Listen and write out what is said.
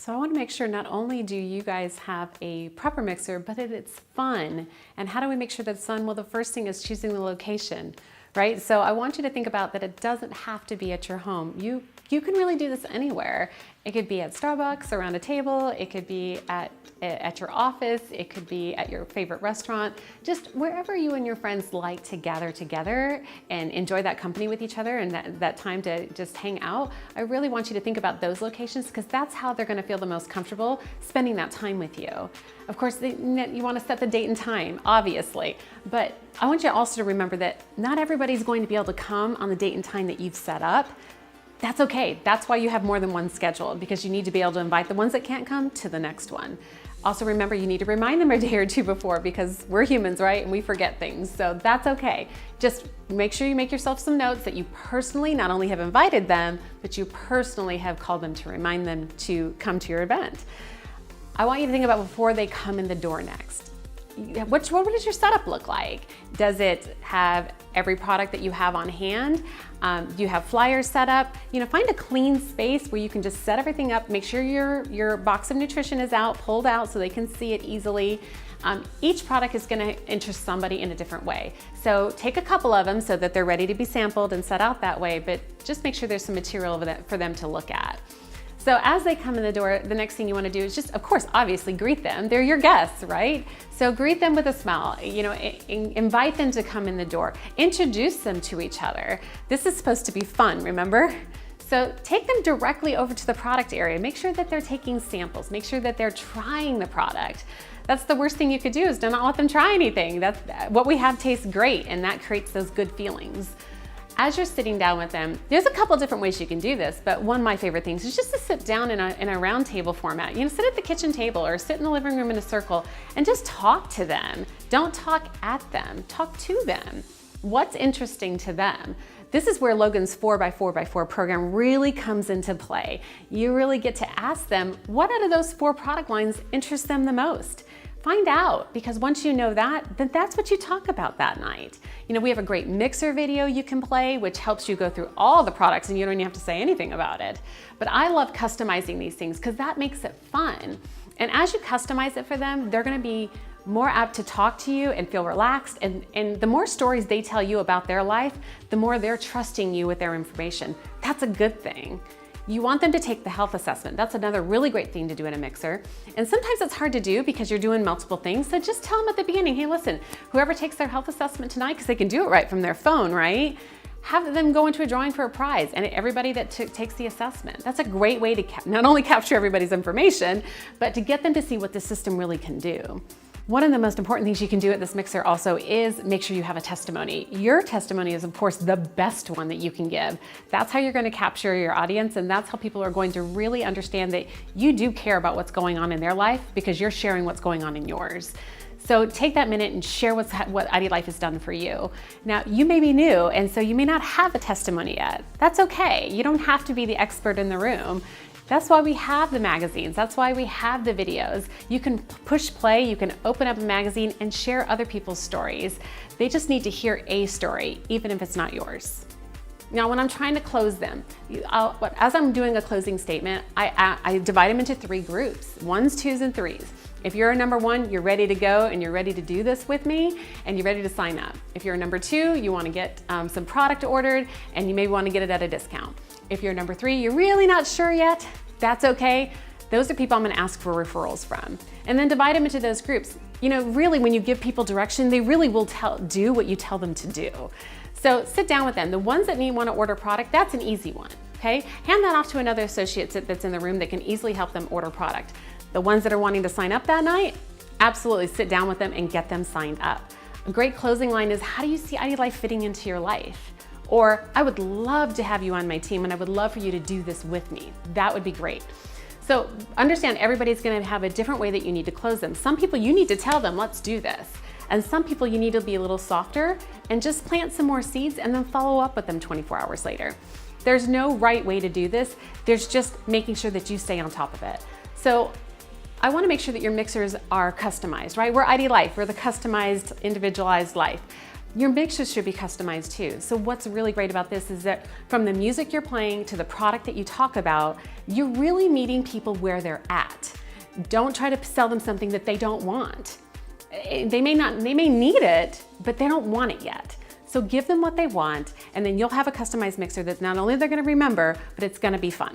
So I want to make sure not only do you guys have a proper mixer, but that it's fun. And how do we make sure that it's fun? Well, the first thing is choosing the location, right? So I want you to think about that it doesn't have to be at your home. You can really do this anywhere. It could be at Starbucks, around a table. It could be at your office. It could be at your favorite restaurant. Just wherever you and your friends like to gather together and enjoy that company with each other and that time to just hang out. I really want you to think about those locations because that's how they're going to feel the most comfortable spending that time with you. Of course, you want to set the date and time, obviously, but I want you also to remember that not everybody's going to be able to come on the date and time that you've set up. That's okay. That's why you have more than one scheduled, because you need to be able to invite the ones that can't come to the next one. Also remember, you need to remind them a day or two before because we're humans, right? And we forget things, so that's okay. Just make sure you make yourself some notes that you personally not only have invited them, but you personally have called them to remind them to come to your event. I want you to think about before they come in the door next. What does your setup look like? Does it have every product that you have on hand? Do you have flyers set up? Find a clean space where you can just set everything up. Make sure your box of nutrition is pulled out so they can see it easily. Each product is gonna interest somebody in a different way. So take a couple of them so that they're ready to be sampled and set out that way, but just make sure there's some material for them to look at. So as they come in the door, the next thing you want to do is just, of course, obviously greet them. They're your guests, right? So greet them with a smile, invite them to come in the door, introduce them to each other. This is supposed to be fun, remember? So take them directly over to the product area. Make sure that they're taking samples. Make sure that they're trying the product. That's the worst thing you could do, is do not let them try anything. What we have tastes great, and that creates those good feelings. As you're sitting down with them, there's a couple different ways you can do this, but one of my favorite things is just to sit down in a round table format. Sit at the kitchen table or sit in the living room in a circle and just talk to them. Don't talk at them, talk to them. What's interesting to them? This is where Logan's 4x4x4 program really comes into play. You really get to ask them, what out of those 4 product lines interests them the most? Find out, because once you know that, then that's what you talk about that night. We have a great mixer video you can play, which helps you go through all the products and you don't even have to say anything about it. But I love customizing these things because that makes it fun. And as you customize it for them, they're gonna be more apt to talk to you and feel relaxed. And the more stories they tell you about their life, the more they're trusting you with their information. That's a good thing. You want them to take the health assessment. That's another really great thing to do in a mixer. And sometimes it's hard to do because you're doing multiple things. So just tell them at the beginning, hey, listen, whoever takes their health assessment tonight, because they can do it right from their phone, right? Have them go into a drawing for a prize, and everybody that takes the assessment. That's a great way to not only capture everybody's information, but to get them to see what the system really can do. One of the most important things you can do at this mixer also is make sure you have a testimony. Your testimony is, of course, the best one that you can give. That's how you're going to capture your audience, and that's how people are going to really understand that you do care about what's going on in their life because you're sharing what's going on in yours. So take that minute and share what IDLife has done for you. Now, you may be new, and so you may not have a testimony yet. That's okay. You don't have to be the expert in the room. That's why we have the magazines. That's why we have the videos. You can push play, you can open up a magazine and share other people's stories. They just need to hear a story, even if it's not yours. Now, when I'm trying to close them, as I'm doing a closing statement, I divide them into 3 groups, 1s, 2s, and 3s. If you're a number 1, you're ready to go and you're ready to do this with me and you're ready to sign up. If you're a number 2, you want to get some product ordered and you may want to get it at a discount. If you're number 3, you're really not sure yet, that's okay. Those are people I'm going to ask for referrals from. And then divide them into those groups. Really, when you give people direction, they really will do what you tell them to do. So sit down with them. The ones that want to order product, that's an easy one, okay? Hand that off to another associate that's in the room that can easily help them order product. The ones that are wanting to sign up that night, absolutely sit down with them and get them signed up. A great closing line is, how do you see IDLife fitting into your life? Or, I would love to have you on my team and I would love for you to do this with me. That would be great. So understand, everybody's gonna have a different way that you need to close them. Some people you need to tell them, let's do this. And some people you need to be a little softer and just plant some more seeds and then follow up with them 24 hours later. There's no right way to do this. There's just making sure that you stay on top of it. So I wanna make sure that your mixers are customized, right? We're IDLife, we're the customized, individualized life. Your mixers should be customized too. So what's really great about this is that from the music you're playing to the product that you talk about, you're really meeting people where they're at. Don't try to sell them something that they don't want. They may need it, but they don't want it yet. So give them what they want, and then you'll have a customized mixer that not only they're gonna remember, but it's gonna be fun.